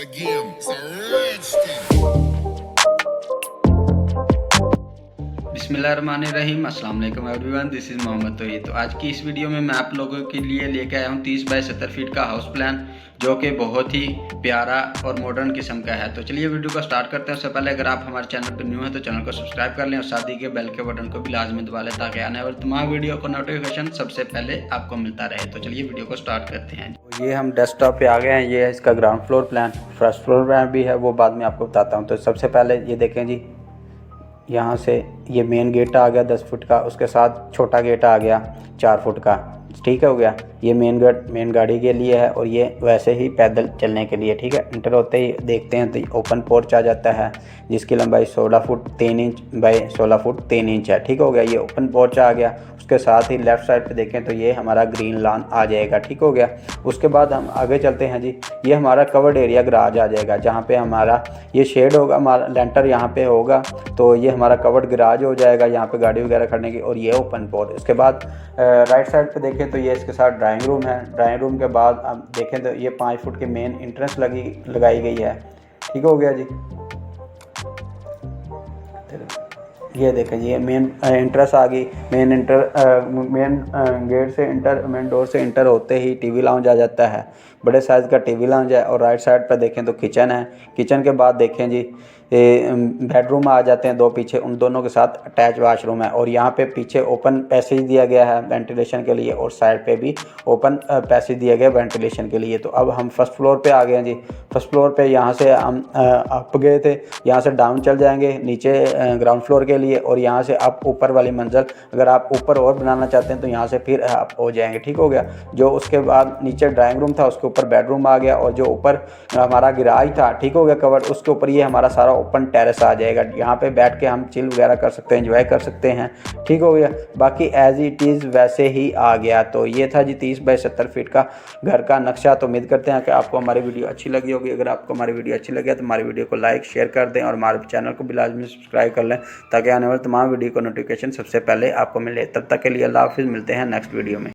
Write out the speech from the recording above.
again. It's a rich thing. बिस्मिल्लाहिर्रहमानिर्रहीम, अस्सलाम वालेकुम एवरीवन, दिस इज़ मोहम्मद तौहीद। तो आज की इस वीडियो में मैं आप लोगों के लिए लेके आया हूँ 30 बाय 70 फीट का हाउस प्लान, जो कि बहुत ही प्यारा और मॉडर्न किस्म का है। तो चलिए वीडियो को स्टार्ट करते हैं। उससे पहले अगर आप हमारे चैनल पर न्यू हैं तो चैनल को सब्सक्राइब कर लें और साथ ही के बेल के बटन को भी लाजमी दबा लें ताकि आने वाले तमाम वीडियो को नोटिफिकेशन सबसे पहले आपको मिलता रहे। तो चलिए वीडियो को स्टार्ट करते हैं। तो ये हम डेस्कटॉप पे आ गए हैं। ये है इसका ground floor plan, first floor plan भी है, वो बाद में आपको बताता हूँ। तो सबसे पहले ये देखें जी, यहाँ से ये मेन गेट आ गया 10 फुट का, उसके साथ छोटा गेट आ गया 4 फुट का, ठीक है, हो गया। ये मेन गाड़ी के लिए है और ये वैसे ही पैदल चलने के लिए, ठीक है। इंटर होते ही देखते हैं तो ओपन पोर्च आ जाता है, जिसकी लंबाई 16 foot 3 inch by 16 foot 3 inch है, ठीक हो गया। ये ओपन पोर्च आ गया। उसके साथ ही लेफ़्ट साइड पे देखें तो ये हमारा ग्रीन लॉन आ जाएगा, ठीक हो गया। उसके बाद हम आगे चलते हैं जी। ये हमारा कवर्ड एरिया गराज आ जाएगा, जहाँ पे हमारा ये शेड होगा, हमारा लेंटर यहाँ पे होगा, तो ये हमारा कवर्ड गराज हो जाएगा, यहाँ पे गाड़ी वगैरह खड़ने की। और ये ओपन पोर्च। इसके बाद राइट साइड पे देखें तो ये इसके साथ ड्राइंग रूम है। ड्राइंग रूम के बाद आप देखें तो ये 5 फुट की मेन इंट्रेंस लगाई गई है, ठीक हो गया जी। ये देखें, ये मेन इंट्रेंस आ गई। मेन गेट से इंटर, मेन डोर से इंटर होते ही टीवी लाउंज आ जाता है, बड़े साइज़ का टीवी लाउंज है। और राइट साइड पर देखें तो किचन है। किचन के बाद देखें जी, बेडरूम आ जाते हैं 2 पीछे, उन दोनों के साथ अटैच वाशरूम है। और यहाँ पे पीछे ओपन पैसेज दिया गया है वेंटिलेशन के लिए, और साइड पे भी ओपन पैसेज दिया गया वेंटिलेशन के लिए। तो अब हम फर्स्ट फ्लोर पे आ गए हैं जी। फर्स्ट फ्लोर पे यहाँ से हम अप गए थे, यहाँ से डाउन चल जाएंगे नीचे ग्राउंड फ्लोर के लिए, और यहाँ से अप ऊपर वाली मंजिल, अगर आप ऊपर और बनाना चाहते हैं तो यहाँ से फिर अप हो जाएंगे, ठीक हो गया। जो उसके बाद नीचे ड्राइंग रूम था, उसके ऊपर बेडरूम आ गया, और जो ऊपर हमारा गिराज था, ठीक हो गया, कवर, उसके ऊपर ये हमारा सारा ओपन टेरेस आ जाएगा। यहाँ पे बैठ के हम चिल वगैरह कर सकते हैं, एंजॉय कर सकते हैं, ठीक हो गया। बाकी एज इट इज़ वैसे ही आ गया। तो ये था जी 30 बाय 70 फीट का घर का नक्शा। तो उम्मीद करते हैं कि आपको हमारी वीडियो अच्छी लगी होगी। अगर आपको हमारी वीडियो अच्छी लगे तो हमारी वीडियो को लाइक शेयर कर दें और हमारे चैनल को भी लाजमी सब्सक्राइब कर लें ताकि आने वाले तमाम वीडियो को नोटिफिकेशन सबसे पहले आपको मिले। तब तक के लिए अल्लाह हाफिज़, मिलते हैं नेक्स्ट वीडियो में।